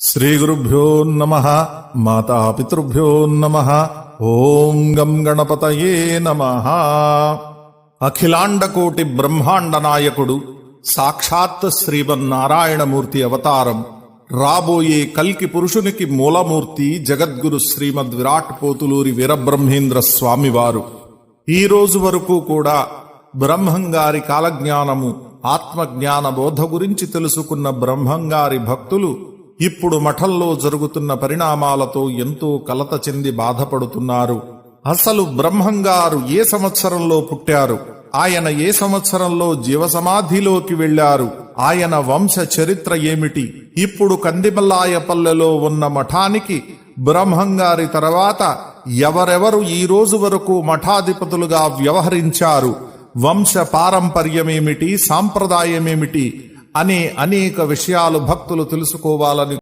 శ్రీగురుభ్యో నమః మాతాపితృభ్యో నమః. ఓం గం గణపతయే నమః. అఖిలాండకోటి బ్రహ్మాండ నాయకుడు సాక్షాత్ శ్రీమన్నారాయణమూర్తి అవతారం, రాబోయే కల్కి పురుషునికి మూలమూర్తి జగద్గురు శ్రీమద్ విరాట్ పోతులూరి వీరబ్రహ్మేంద్ర స్వామివారు. ఈ రోజు వరకు కూడా బ్రహ్మంగారి కాలజ్ఞానము, ఆత్మజ్ఞాన బోధ గురించి తెలుసుకున్న బ్రహ్మంగారి భక్తులు ఇప్పుడు మఠంలో జరుగుతున్న పరిణామాలతో ఎంతో కలత చెంది బాధపడుతున్నారు. అసలు బ్రహ్మంగారు ఏ సంవత్సరంలో పుట్టారు? ఆయన ఏ సంవత్సరంలో జీవసమాధిలోకి వెళ్లారు? ఆయన వంశ చరిత్ర ఏమిటి? ఇప్పుడు కందిమల్లాయపల్లెలో ఉన్న మఠానికి బ్రహ్మంగారి తర్వాత ఎవరెవరు ఈ రోజు వరకు మఠాధిపతులుగా వ్యవహరించారు? వంశ పారంపర్యమేమిటి, సాంప్రదాయమేమిటి అనే అనేక విషయాలు భక్తులు తెలుసుకోవాలని